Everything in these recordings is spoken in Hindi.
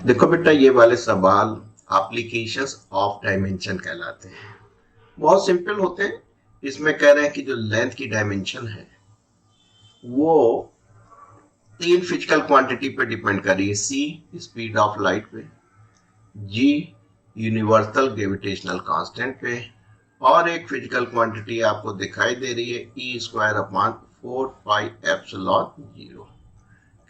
देखो बेटा, ये वाले सवाल एप्लीकेशंस ऑफ डायमेंशन कहलाते हैं। बहुत सिंपल होते हैं। इसमें कह रहे हैं कि जो लेंथ की डायमेंशन है वो तीन फिजिकल क्वांटिटी पे डिपेंड कर रही है। सी स्पीड ऑफ लाइट पे, जी यूनिवर्सल ग्रेविटेशनल कांस्टेंट पे, और एक फिजिकल क्वांटिटी आपको दिखाई दे रही है ई स्क्वायर अपॉन 4 पाई एप्सिलॉन 0।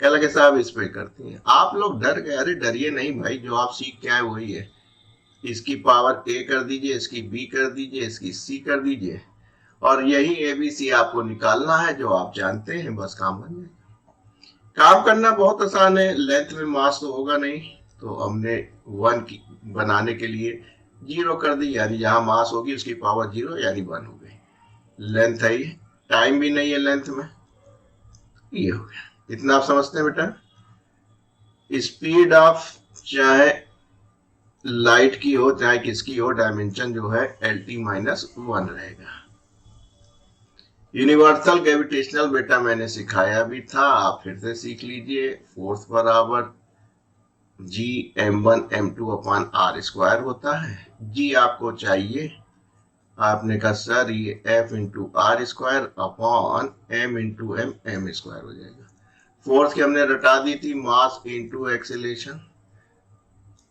क्या लगे साहब इस पे करती हैं। आप लोग डर गए। अरे डरिए नहीं भाई, जो आप सीख के आए वही है। इसकी पावर ए कर दीजिए, इसकी बी कर दीजिए, इसकी सी कर दीजिए, और यही ए बी सी आपको निकालना है जो आप जानते हैं। बस काम बन जाए। काम करना बहुत आसान है। लेंथ में मास तो होगा नहीं, तो हमने 1 की बनाने के लिए 0 कर दी, यानी जहां मास होगी उसकी पावर 0 यानी 1 हो गई। लेंथ है, टाइम भी नहीं है लेंथ में। ये हो गया। इतना आप समझते हैं बेटा। स्पीड ऑफ चाहे लाइट की हो चाहे किसकी हो, डायमेंशन जो है LT-1 रहेगा। यूनिवर्सल ग्रेविटेशनल बेटा मैंने सिखाया भी था, आप फिर से सीख लीजिए। फोर्स बराबर G m1m2 upon r square होता है। जी आपको चाहिए, आपने कहा सर ये F into R square upon m into m square हो जाएगा। फोर्स की हमने रटा दी थी, mass into acceleration.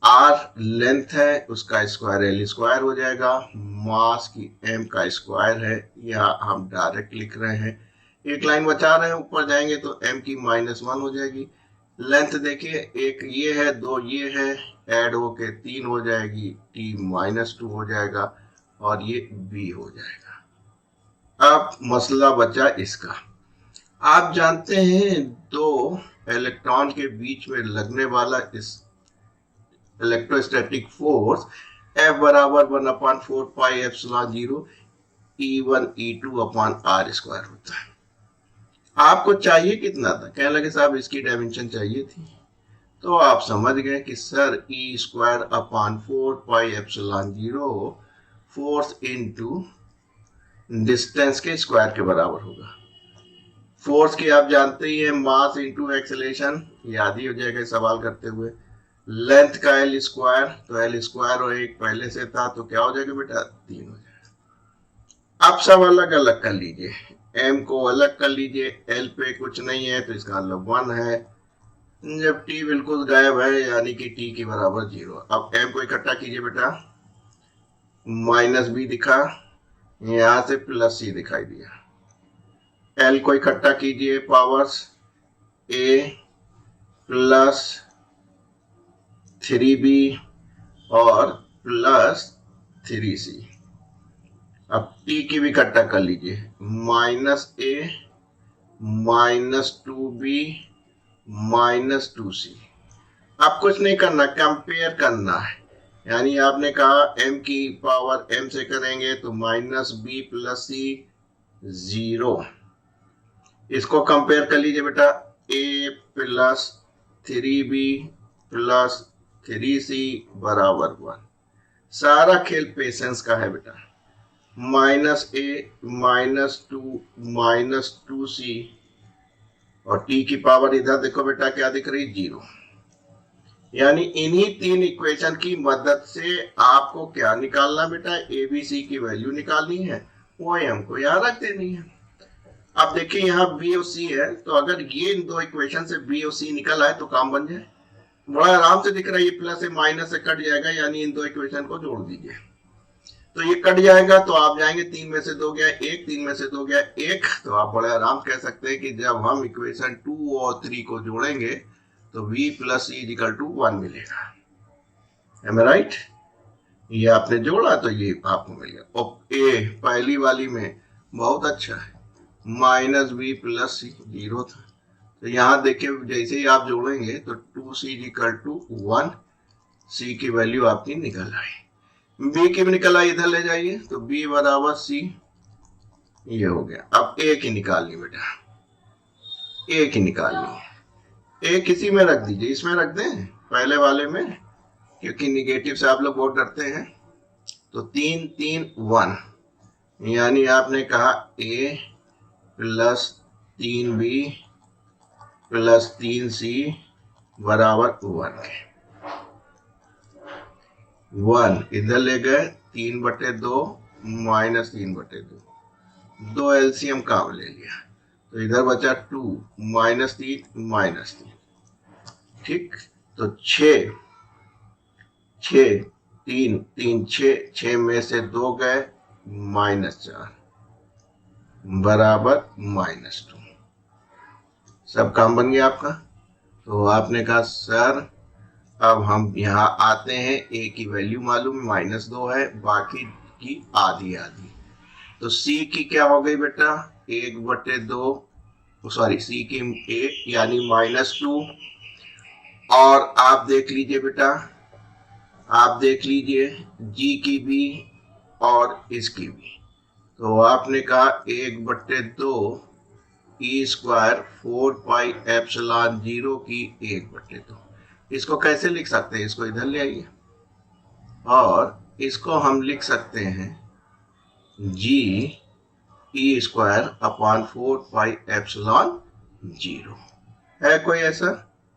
R length है, उसका स्क्वायर एल स्क्वायर हो जाएगा। मास की एम का स्क्वायर है, या हम डायरेक्ट लिख रहे हैं। एक लाइन बचा रहे हैं, ऊपर जाएंगे तो एम की -1 हो जाएगी। लेंथ देखिए, एक ये है, दो ये है, ऐड होके 3 हो जाएगी, T-2 हो जाएगा, और ये बी हो जाएगा। अब मसला बचा इसका। आप जानते हैं दो इलेक्ट्रॉन के बीच में लगने वाला इस इलेक्ट्रोस्टैटिक फोर्स F बराबर 1/4 pi epsilon 0 E1 E2 upon R square होता है। आपको चाहिए कितना था? कहने लगे साहब इसकी डायमेंशन चाहिए थी। तो आप समझ गए कि sir E square upon 4 pi epsilon 0 force into distance के स्क्वायर के बराबर होगा। फोर्स की आप जानते ही है, मास इनटू एक्सेलरेशन, याद ही हो जाएगा सवाल करते हुए। लेंथ का एल स्क्वायर, तो एल स्क्वायर और एक पहले से था, तो क्या हो जाएगा बेटा? 3 हो जाएगा। अब सब अलग अलग कर लीजिए, एम को अलग कर लीजिए। एल पे कुछ नहीं है तो इसका मतलब 1 है। जब टी बिल्कुल गायब है यानी कि टी के बराबर 0। अब एम को इकट्ठा कीजिए बेटा, -b दिखा, यहां से +c दिखाई दिया। एल को इकट्ठा कीजिए, पावर्स a प्लस 3b और +3c। अब t की भी इकट्ठा कर लीजिए, -a -2b -2c। अब कुछ नहीं करना, कंपेयर करना है। यानी आपने कहा m की पावर m से करेंगे तो -b + c 0। इसको कंपेयर कर लीजिए बेटा, a + 3b + 3c बराबर 1। सारा खेल पेशेंस का है बेटा। -a -2 -2c, और t की पावर इधर देखो बेटा क्या दिख रही? 0। यानी इन्हीं तीन इक्वेशन की मदद से आपको क्या निकालना बेटा? ए बी सी की वैल्यू निकालनी है, वो हमको यहाँ रख देनी है। अब देखिए यहाँ बी और सी है, तो अगर ये इन दो इक्वेशन से बी और सी निकल आए तो काम बन जाए। बड़ा आराम से दिख रहा है, ये प्लस से माइनस से कट जाएगा, यानी इन दो इक्वेशन को जोड़ दीजिए तो ये कट जाएगा। तो आप जाएंगे 3 में से 2 गया 1, 3 में से 2 गया 1। तो आप बड़े आराम कह सकते हैं कि जब हम इक्वेशन 2 और 3 को जोड़ेंगे तो v + c = 1 मिलेगा। Am I right? ये आपने जोड़ा तो ये आपको मिल गया। और ए पहली वाली में बहुत अच्छा है, -b + c 0 था। तो यहाँ देखिए जैसे ही आप जोड़ेंगे तो 2c = 1, c की वैल्यू आपकी निकल आई। b की भी निकल आई, इधर ले जाइए तो b बराबर c, ये हो गया। अब a की निकालनी बेटा, a की निकालनी है। a किसी में रख दीजिए, इसमें रख दें पहले वाले में, क्योंकि निगेटिव से आप लोग बहुत डरते हैं। तो 3 3 1, यानी आपने कहा a + 3b + 3c बराबर 1 है। 1 इधर ले गए, 3/2 माइनस 3/2, 2 एलसीएम काम ले लिया, तो इधर बचा 2 -3 ठीक। तो 6 6 3 3 6 में से 2 गए, -4 बराबर -2। सब काम बन गया आपका। तो आपने कहा सर अब हम यहाँ आते हैं, ए की वैल्यू मालूम -2 है, बाकी की आधी आधी, तो सी की क्या हो गई बेटा 1/2, सॉरी सी की 1 यानी -2। और आप देख लीजिए बेटा, आप देख लीजिए जी की भी और इसकी भी, तो आपने कहा 1/2 E² 4πε0 की 1/2। इसको कैसे लिख सकते हैं, इसको इधर ले आइए, और इसको हम लिख सकते हैं G E² / 4πε0। है कोई ऐसा?